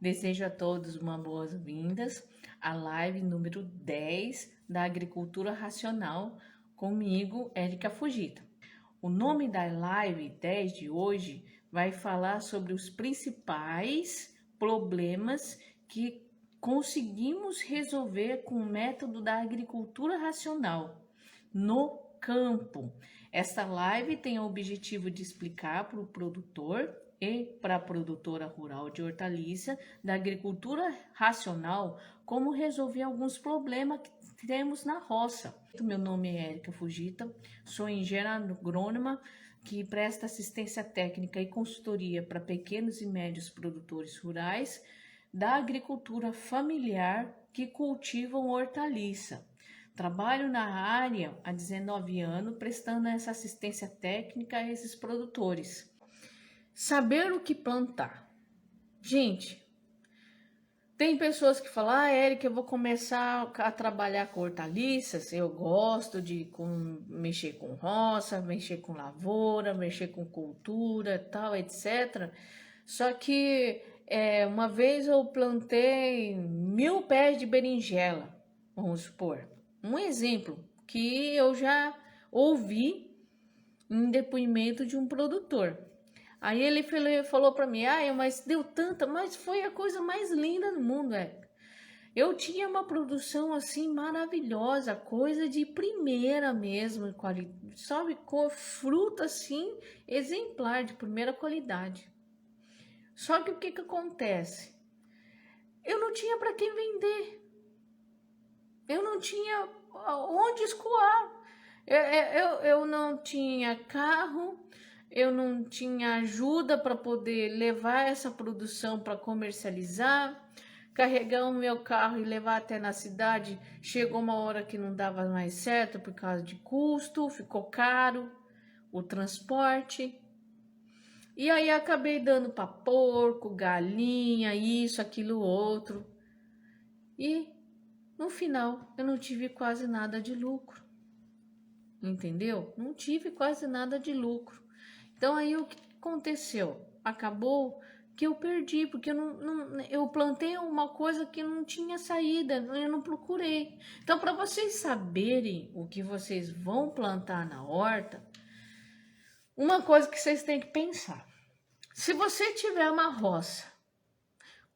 Desejo a todos uma boas-vindas à live número 10 da Agricultura Racional, comigo, Érica Fujita. O nome da live 10 de hoje vai falar sobre os principais problemas que conseguimos resolver com o método da agricultura racional no campo. Esta live tem o objetivo de explicar para o produtor e para a produtora rural de hortaliça da agricultura racional como resolver alguns problemas que temos na roça. Meu nome é Érica Fujita, sou engenheira agrônoma que presta assistência técnica e consultoria para pequenos e médios produtores rurais da agricultura familiar que cultivam hortaliça. Trabalho na área há 19 anos, prestando essa assistência técnica a esses produtores. Saber o que plantar. Gente, tem pessoas que falam, Érica, eu vou começar a trabalhar com hortaliças, eu gosto de mexer com roça, mexer com lavoura, mexer com cultura, tal, etc. Só que uma vez eu plantei 1000 pés de berinjela, vamos supor. Um exemplo que eu já ouvi em depoimento de um produtor. Aí ele falou para mim, mas deu tanta, mas foi a coisa mais linda do mundo, Eu tinha uma produção assim maravilhosa, coisa de primeira mesmo, sabe, com fruta assim exemplar, de primeira qualidade. Só que o que acontece? Eu não tinha para quem vender. Eu não tinha onde escoar. Eu não tinha carro, eu não tinha ajuda para poder levar essa produção para comercializar, carregar o meu carro e levar até na cidade. Chegou uma hora que não dava mais certo por causa de custo, ficou caro o transporte. E aí acabei dando para porco, galinha, isso, aquilo, outro. E no final eu não tive quase nada de lucro. Entendeu? Não tive quase nada de lucro. Então aí o que aconteceu? Acabou que eu perdi, porque eu plantei uma coisa que não tinha saída, eu não procurei. Então, para vocês saberem o que vocês vão plantar na horta, uma coisa que vocês têm que pensar. Se você tiver uma roça,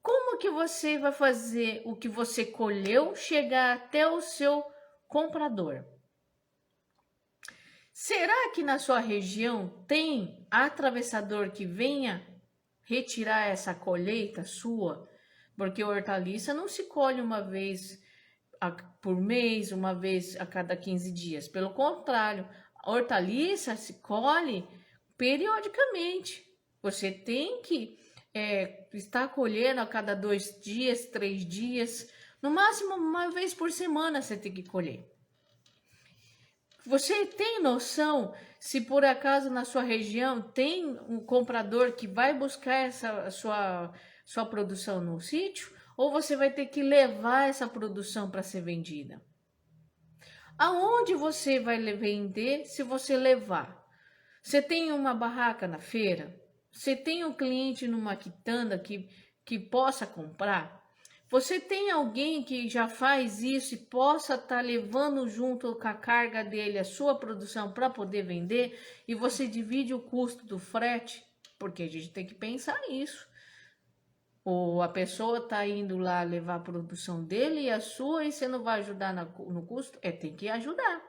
como que você vai fazer o que você colheu chegar até o seu comprador? Será que na sua região tem atravessador que venha retirar essa colheita sua? Porque hortaliça não se colhe uma vez por mês, uma vez a cada 15 dias. Pelo contrário, a hortaliça se colhe periodicamente. Você tem que estar colhendo a cada 2 dias, 3 dias. No máximo, uma vez por semana você tem que colher. Você tem noção se por acaso na sua região tem um comprador que vai buscar essa sua produção no sítio? Ou você vai ter que levar essa produção para ser vendida? Aonde você vai vender se você levar? Você tem uma barraca na feira? Você tem um cliente numa quitanda que possa comprar? Você tem alguém que já faz isso e possa estar levando junto com a carga dele a sua produção para poder vender e você divide o custo do frete? Porque a gente tem que pensar nisso. Ou a pessoa está indo lá levar a produção dele e a sua e você não vai ajudar no custo? Tem que ajudar.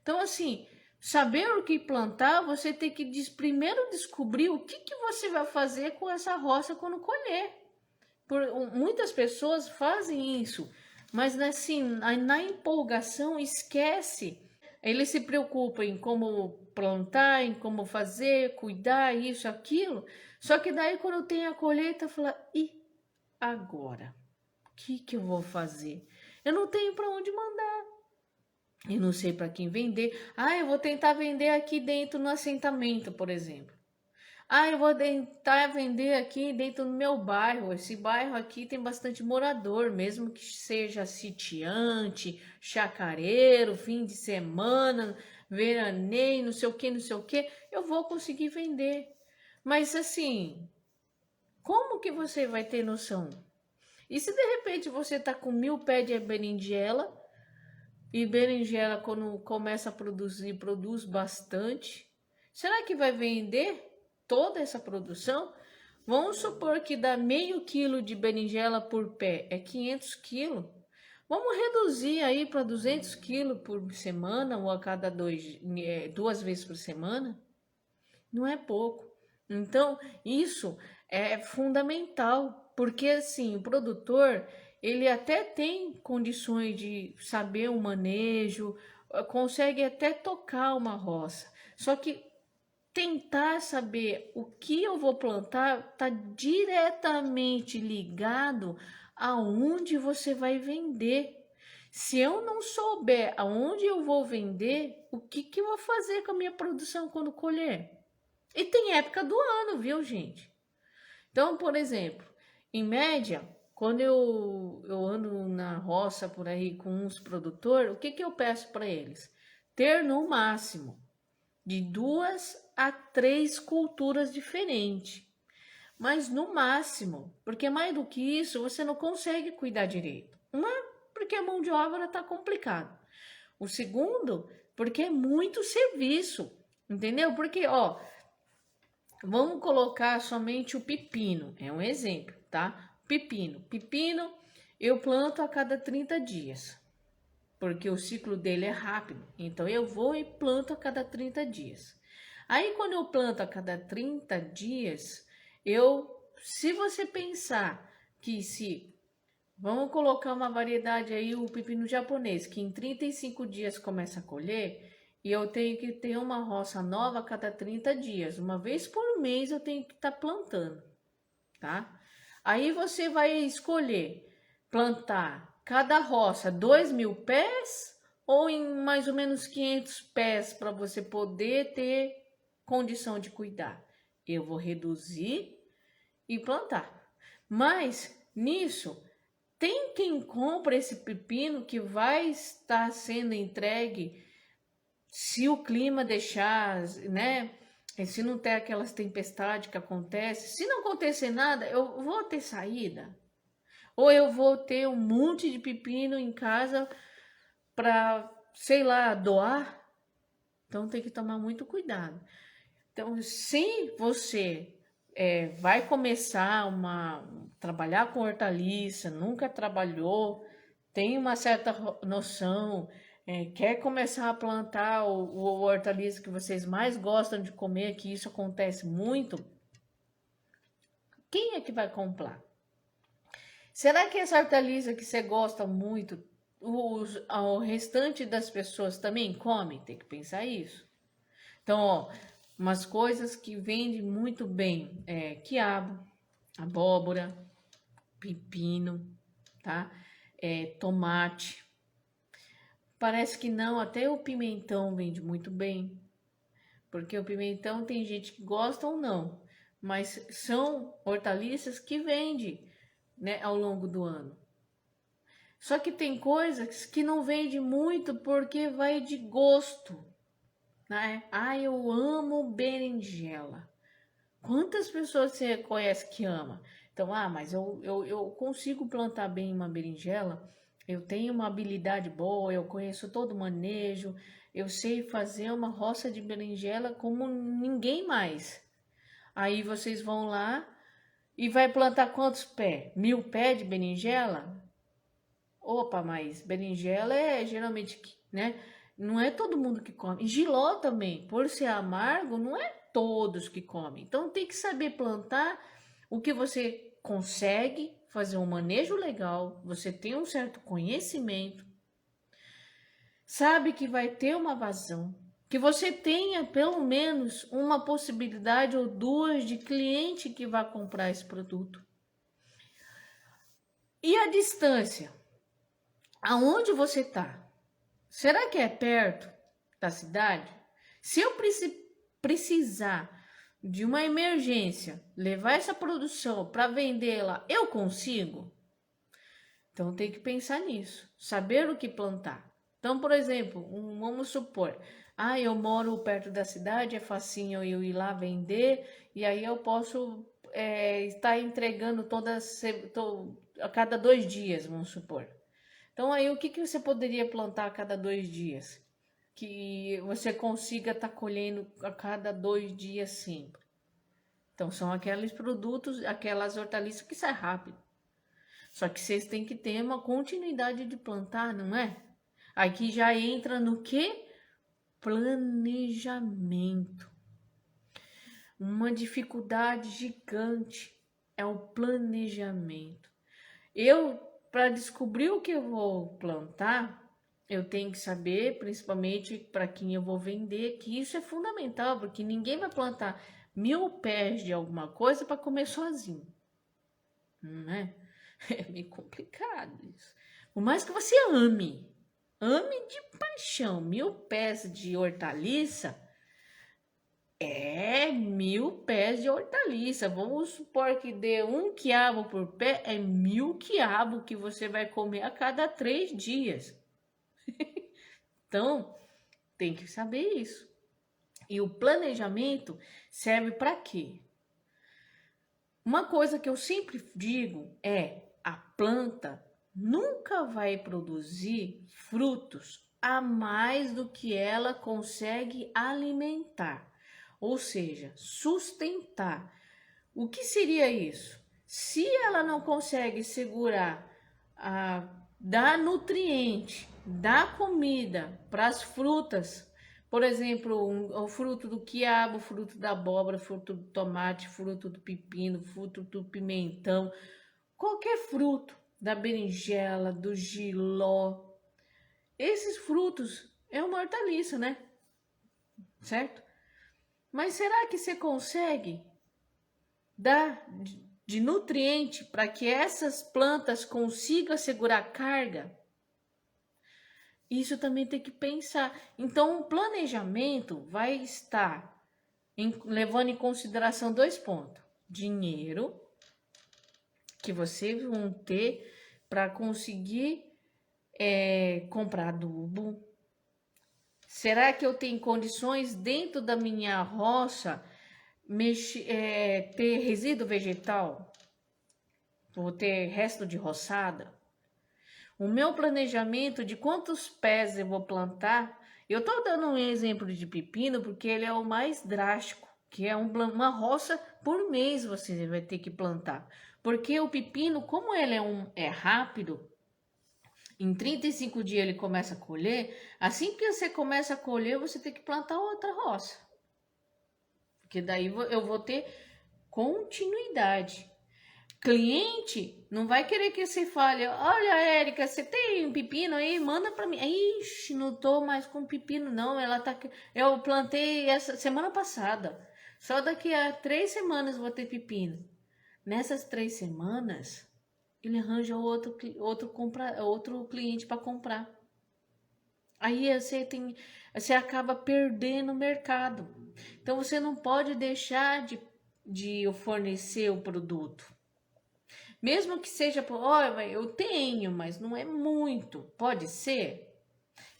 Então, assim, saber o que plantar, você tem que primeiro descobrir o que você vai fazer com essa roça quando colher. Muitas pessoas fazem isso, mas assim, na empolgação esquece. Eles se preocupam em como plantar, em como fazer, cuidar, isso, aquilo. Só que daí quando tem a colheita, fala, e agora? O que eu vou fazer? Eu não tenho para onde mandar. Eu não sei para quem vender. Eu vou tentar vender aqui dentro no assentamento, por exemplo. Eu vou tentar vender aqui dentro do meu bairro. Esse bairro aqui tem bastante morador, mesmo que seja sitiante, chacareiro, fim de semana, veraneio, não sei o que, não sei o que. Eu vou conseguir vender. Mas assim, como que você vai ter noção E se de repente você tá com 1000 pés de berinjela, e berinjela quando começa a produzir, produz bastante, será que vai vender toda essa produção? Vamos supor que dá meio quilo de berinjela por pé, é 500 quilos. Vamos reduzir aí para 200 quilos por semana ou a cada 2 vezes por semana? Não é pouco. Então, isso é fundamental, porque assim, o produtor, ele até tem condições de saber o manejo, consegue até tocar uma roça. Só que tentar saber o que eu vou plantar está diretamente ligado aonde você vai vender. Se eu não souber aonde eu vou vender, o que eu vou fazer com a minha produção quando colher? E tem época do ano, viu, gente? Então, por exemplo, em média, quando eu ando na roça por aí com uns produtores, o que eu peço para eles? Ter no máximo de 2 a 3 culturas diferentes. Mas no máximo, porque mais do que isso você não consegue cuidar direito. Uma, porque a mão de obra está complicado. O segundo, porque é muito serviço, entendeu? Porque, ó, vamos colocar somente o pepino, é um exemplo, tá? Pepino eu planto a cada 30 dias, porque o ciclo dele é rápido. Então eu vou e planto a cada 30 dias. Aí quando eu planto a cada 30 dias, se você pensar que se vamos colocar uma variedade aí, o pepino japonês, que em 35 dias começa a colher, e eu tenho que ter uma roça nova a cada 30 dias. Uma vez por mês eu tenho que estar plantando, tá? Aí você vai escolher plantar cada roça 2.000 pés ou em mais ou menos 500 pés para você poder ter condição de cuidar. Eu vou reduzir e plantar. Mas nisso tem quem compra esse pepino que vai estar sendo entregue se o clima deixar, né? Se não ter aquelas tempestades que acontecem, se não acontecer nada, eu vou ter saída. Ou eu vou ter um monte de pepino em casa para, sei lá, doar. Então tem que tomar muito cuidado. Então, se você vai começar trabalhar com hortaliça, nunca trabalhou, tem uma certa noção, quer começar a plantar o hortaliça que vocês mais gostam de comer, que isso acontece muito, quem é que vai comprar? Será que essa hortaliça que você gosta muito, o restante das pessoas também come? Tem que pensar isso. Então, ó, umas coisas que vendem muito bem é quiabo, abóbora, pepino, tá? Tomate. Parece que não, até o pimentão vende muito bem, porque o pimentão tem gente que gosta ou não, mas são hortaliças que vende, né, ao longo do ano. Só que tem coisas que não vende muito porque vai de gosto, né? Ah, eu amo berinjela. Quantas pessoas você conhece que ama? Então, mas eu consigo plantar bem uma berinjela, eu tenho uma habilidade boa, eu conheço todo o manejo, eu sei fazer uma roça de berinjela como ninguém mais. Aí vocês vão lá e vai plantar quantos pés? 1000 pés de berinjela? Opa, mas berinjela é geralmente, né? Não é todo mundo que come. E jiló também, por ser amargo, não é todos que comem. Então tem que saber plantar o que você consegue, fazer um manejo legal, você tem um certo conhecimento, sabe que vai ter uma vazão, que você tenha pelo menos uma possibilidade ou duas de cliente que vai comprar esse produto. E a distância? Aonde você está? Será que é perto da cidade? Se eu precisar de uma emergência, levar essa produção para vendê-la, eu consigo? Então tem que pensar nisso, saber o que plantar. Então, por exemplo, vamos supor, eu moro perto da cidade, é facinho eu ir lá vender, e aí eu posso estar entregando a cada 2 dias, vamos supor. Então aí o que você poderia plantar a cada 2 dias? Que você consiga estar colhendo a cada 2 dias sempre. Então são aqueles produtos, aquelas hortaliças que saem rápido. Só que vocês têm que ter uma continuidade de plantar, não é? Aqui já entra no que? Planejamento. Uma dificuldade gigante é o planejamento. Para descobrir o que eu vou plantar, eu tenho que saber, principalmente para quem eu vou vender, que isso é fundamental, porque ninguém vai plantar 1000 pés de alguma coisa para comer sozinho, não é? É meio complicado isso. Por mais que você ame de paixão 1000 pés de hortaliça, é 1000 pés de hortaliça. Vamos supor que dê 1 quiabo por pé, é 1000 quiabo que você vai comer a cada 3 dias. Então, tem que saber isso. E o planejamento serve para quê? Uma coisa que eu sempre digo é: a planta nunca vai produzir frutos a mais do que ela consegue alimentar, ou seja, sustentar. O que seria isso? Se ela não consegue segurar, dar nutriente, dar comida para as frutas, por exemplo, o fruto do quiabo, o fruto da abóbora, o fruto do tomate, fruto do pepino, o fruto do pimentão, qualquer fruto, da berinjela, do jiló, esses frutos é uma hortaliça, né? Certo? Mas será que você consegue dar de nutriente para que essas plantas consigam segurar carga? Isso também tem que pensar. Então, o planejamento vai estar levando em consideração 2 pontos: dinheiro, que vocês vão ter para conseguir comprar adubo. Será que eu tenho condições dentro da minha roça ter resíduo vegetal? Vou ter resto de roçada? O meu planejamento de quantos pés eu vou plantar, eu estou dando um exemplo de pepino porque ele é o mais drástico, que é uma roça por mês você vai ter que plantar. Porque o pepino, como ele é rápido, em 35 dias ele começa a colher, assim que você começa a colher, você tem que plantar outra roça. Porque daí eu vou ter continuidade. Cliente não vai querer que você fale: olha, Érica, você tem um pepino aí? Manda para mim. Ixi, não tô mais com pepino, não. Eu plantei essa semana passada. Só daqui a 3 semanas vou ter pepino. Nessas 3 semanas, ele arranja outro cliente para comprar. Aí você acaba perdendo o mercado. Então você não pode deixar de fornecer o produto. Mesmo que seja, olha, eu tenho, mas não é muito. Pode ser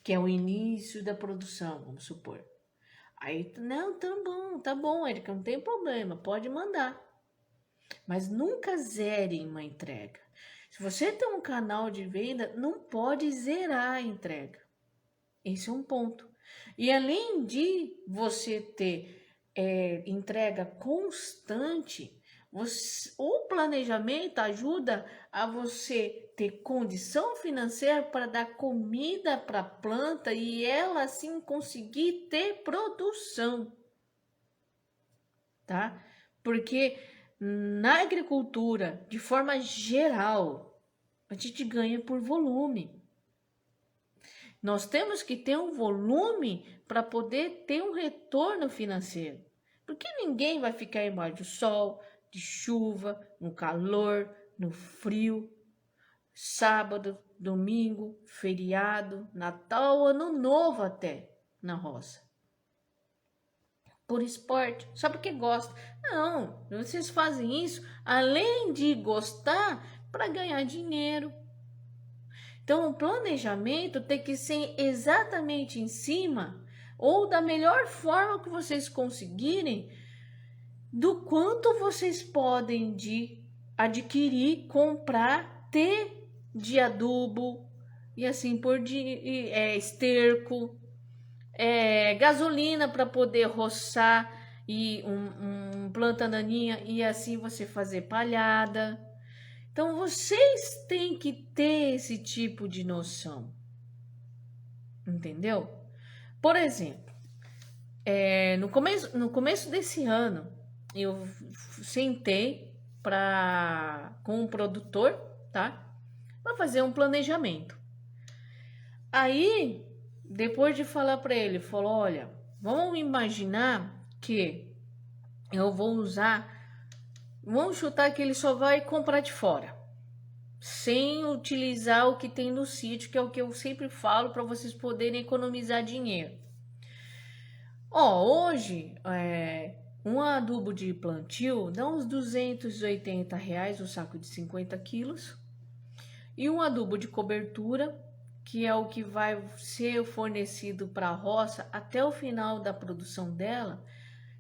que é o início da produção, vamos supor. Aí, não, tá bom, Érica, não tem problema, pode mandar. Mas nunca zere uma entrega. Se você tem um canal de venda, não pode zerar a entrega. Esse é um ponto. E além de você ter entrega constante, o planejamento ajuda a você ter condição financeira para dar comida para a planta e ela assim conseguir ter produção, tá? Porque na agricultura, de forma geral, a gente ganha por volume. Nós temos que ter um volume para poder ter um retorno financeiro. Porque ninguém vai ficar embaixo do sol, de chuva, no calor, no frio, sábado, domingo, feriado, Natal, Ano Novo até, na roça. Por esporte, só porque gosta. Não, vocês fazem isso além de gostar para ganhar dinheiro. Então, o planejamento tem que ser exatamente em cima ou da melhor forma que vocês conseguirem do quanto vocês podem adquirir, comprar T de adubo e assim por esterco, gasolina para poder roçar e um planta daninha e assim você fazer palhada. Então vocês têm que ter esse tipo de noção, entendeu? Por exemplo, no começo desse ano eu sentei com um produtor, tá? Para fazer um planejamento. Aí, depois de falar para ele, falou: olha, vamos imaginar que eu vou usar, vamos chutar que ele só vai comprar de fora, sem utilizar o que tem no sítio, que é o que eu sempre falo para vocês poderem economizar dinheiro. Hoje, um adubo de plantio dá uns R$280 o saco de 50 quilos. E um adubo de cobertura, que é o que vai ser fornecido para a roça até o final da produção dela,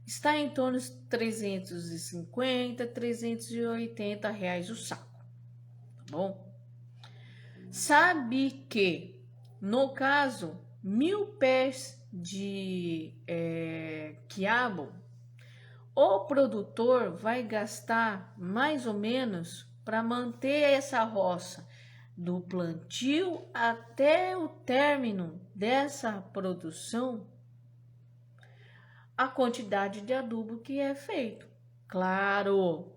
está em torno de R$350, R$380 o saco, tá bom? Sabe que, no caso, 1.000 pés de quiabo, o produtor vai gastar mais ou menos para manter essa roça do plantio até o término dessa produção, a quantidade de adubo que é feito. Claro,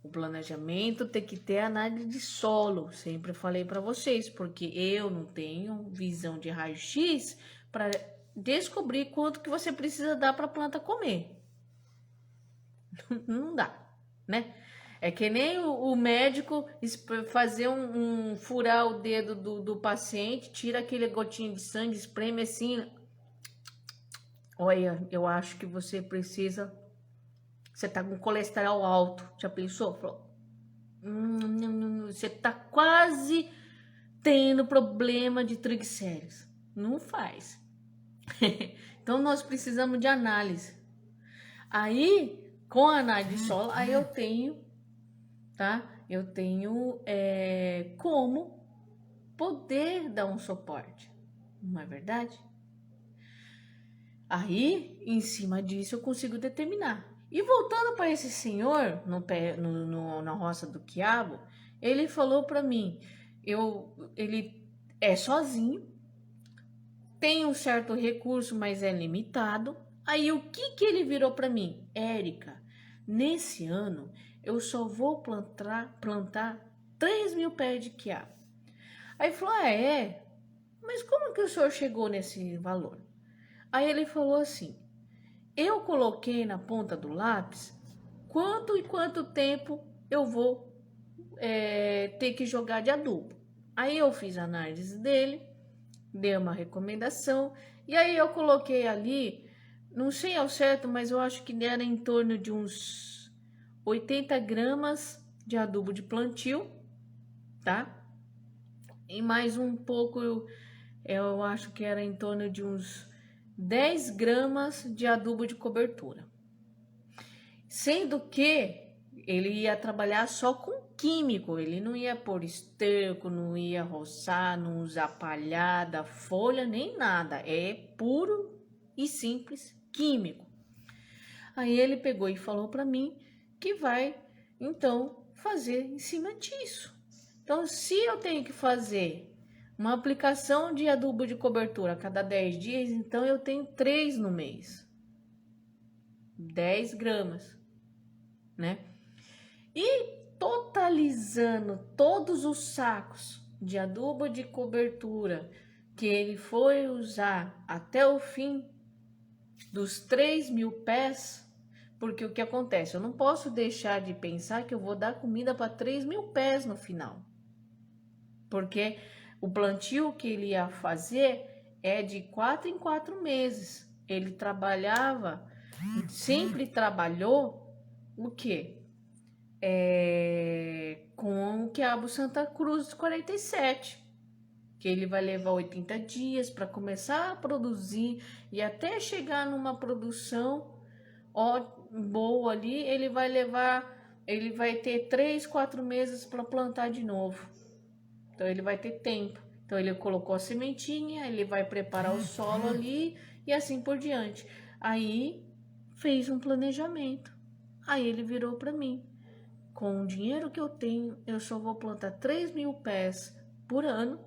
o planejamento tem que ter análise de solo, sempre falei para vocês, porque eu não tenho visão de raio-x para descobrir quanto que você precisa dar para a planta comer. Não dá, né? É que nem o médico fazer furar o dedo do paciente, tira aquele gotinho de sangue, espreme assim. Olha, eu acho que você precisa. Você tá com colesterol alto. Já pensou? Falou, você tá quase tendo problema de triglicéridos. Não faz. Então nós precisamos de análise. Aí, com a análise de solo, aí eu tenho, tá? Eu tenho como poder dar um suporte, não é verdade? Aí, em cima disso, eu consigo determinar. E voltando para esse senhor na roça do quiabo, ele falou para mim, ele é sozinho, tem um certo recurso, mas é limitado. Aí o que ele virou para mim? Érica, nesse ano eu só vou plantar 3.000 pés de quiabo. Aí falou, mas como que o senhor chegou nesse valor? Aí ele falou assim, eu coloquei na ponta do lápis quanto e quanto tempo eu vou ter que jogar de adubo. Aí eu fiz a análise dele, dei uma recomendação, e aí eu coloquei ali, não sei ao certo, mas eu acho que era em torno de uns 80 gramas de adubo de plantio, tá? E mais um pouco, eu acho que era em torno de uns 10 gramas de adubo de cobertura. Sendo que ele ia trabalhar só com químico, ele não ia pôr esterco, não ia roçar, não usar palhada, folha, nem nada. É puro e simples químico. Aí ele pegou e falou para mim que vai, então, fazer em cima disso. Então, se eu tenho que fazer uma aplicação de adubo de cobertura a cada 10 dias, então eu tenho 3 no mês. 10 gramas, né? E totalizando todos os sacos de adubo de cobertura que ele foi usar até o fim dos 3.000 pés, porque o que acontece? Eu não posso deixar de pensar que eu vou dar comida para 3.000 pés no final, porque o plantio que ele ia fazer é de 4 em 4 meses. Ele trabalhava, sempre trabalhou o quê? Com o quiabo Santa Cruz 47, que ele vai levar 80 dias para começar a produzir e até chegar numa produção boa ali, ele vai ter 3, 4 meses para plantar de novo. Então ele vai ter tempo. Então ele colocou a sementinha, ele vai preparar o solo ali e assim por diante. Aí fez um planejamento. Aí ele virou para mim: com o dinheiro que eu tenho, eu só vou plantar 3.000 pés por ano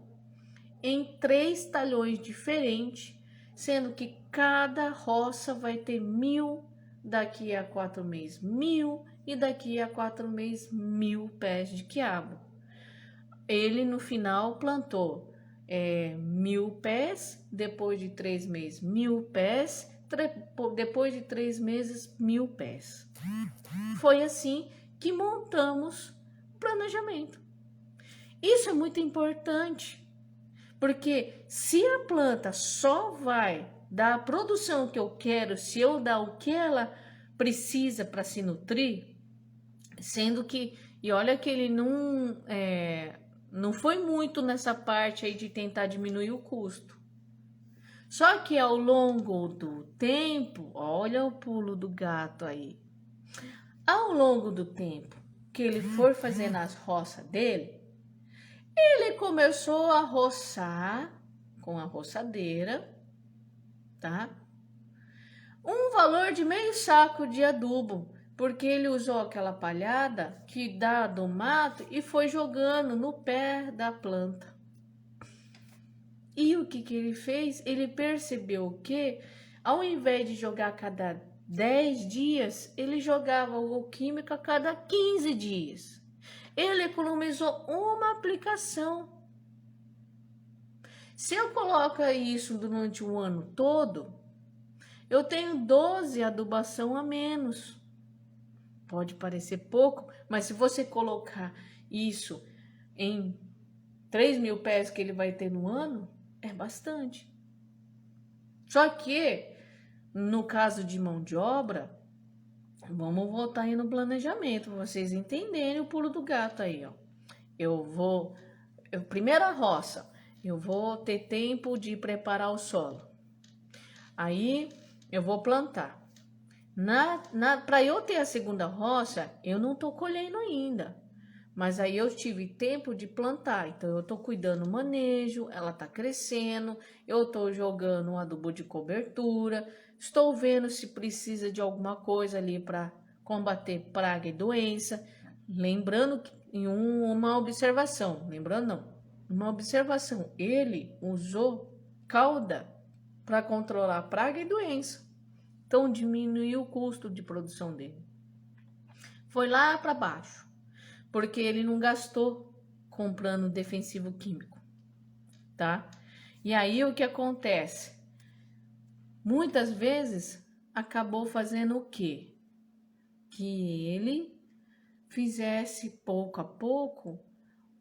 em 3 talhões diferentes, sendo que cada roça vai ter 1.000, daqui a 4 meses 1.000 e daqui a 4 meses 1.000 pés de quiabo. Ele no final plantou 1.000 pés, depois de 3 meses 1.000 pés, depois de 3 meses 1.000 pés. Foi assim que montamos o planejamento. Isso é muito importante, porque se a planta só vai dar a produção que eu quero, se eu dar o que ela precisa para se nutrir, sendo que, e olha que ele não foi muito nessa parte aí de tentar diminuir o custo. Só que ao longo do tempo, olha o pulo do gato aí. Ao longo do tempo que ele for fazendo as roças dele, ele começou a roçar com a roçadeira, tá? Um valor de meio saco de adubo, porque ele usou aquela palhada que dá do mato e foi jogando no pé da planta. E o que ele fez? Ele percebeu que, ao invés de jogar a cada 10 dias, ele jogava o químico a cada 15 dias. Ele economizou uma aplicação. Se eu coloco isso durante o ano todo, eu tenho 12 adubação a menos. Pode parecer pouco, mas se você colocar isso em 3.000 pés que ele vai ter no ano, é bastante. Só que, no caso de mão de obra, vamos voltar aí no planejamento, para vocês entenderem o pulo do gato aí, ó. Primeira roça, eu vou ter tempo de preparar o solo. Aí, eu vou plantar. Para eu ter a segunda roça, eu não tô colhendo ainda. Mas aí eu tive tempo de plantar, então eu tô cuidando do manejo, ela tá crescendo, eu tô jogando um adubo de cobertura, estou vendo se precisa de alguma coisa ali para combater praga e doença. Lembrando que uma observação, ele usou cauda para controlar praga e doença, então diminuiu o custo de produção dele. Foi lá para baixo, porque ele não gastou comprando defensivo químico, tá? E aí o que acontece? Muitas vezes acabou fazendo o quê? Que ele fizesse pouco a pouco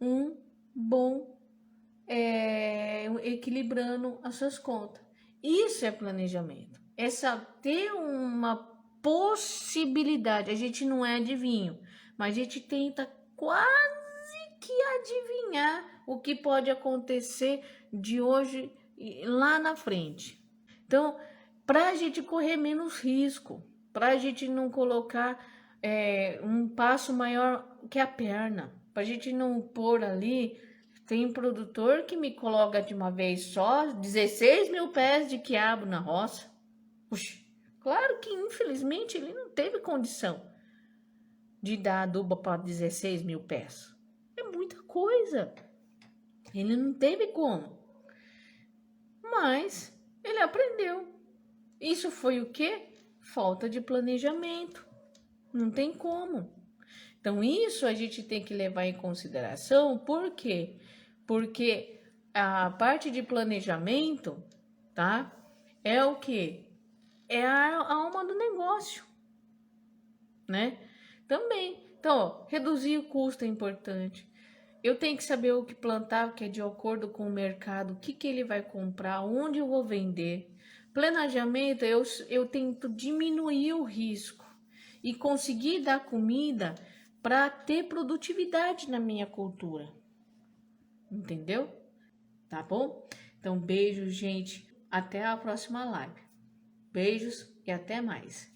um bom equilibrando as suas contas. Isso é planejamento. É ter uma possibilidade. A gente não é adivinho, mas a gente tenta quase que adivinhar o que pode acontecer de hoje lá na frente. Então, para a gente correr menos risco, para a gente não colocar um passo maior que a perna, para a gente não pôr ali. Tem produtor que me coloca de uma vez só 16.000 pés de quiabo na roça. Puxa, claro que infelizmente ele não teve condição de dar adubo para 16.000 pés. É muita coisa. Ele não teve como. Mas ele aprendeu. Isso foi o quê? Falta de planejamento. Não tem como. Então isso a gente tem que levar em consideração. Por quê? Porque a parte de planejamento, tá? É o quê? É a alma do negócio, né? Também. Então, ó, reduzir o custo é importante. Eu tenho que saber o que plantar, que é de acordo com o mercado, o que ele vai comprar, onde eu vou vender. Planejamento, eu tento diminuir o risco e conseguir dar comida para ter produtividade na minha cultura. Entendeu? Tá bom? Então, beijos, gente. Até a próxima live. Beijos e até mais.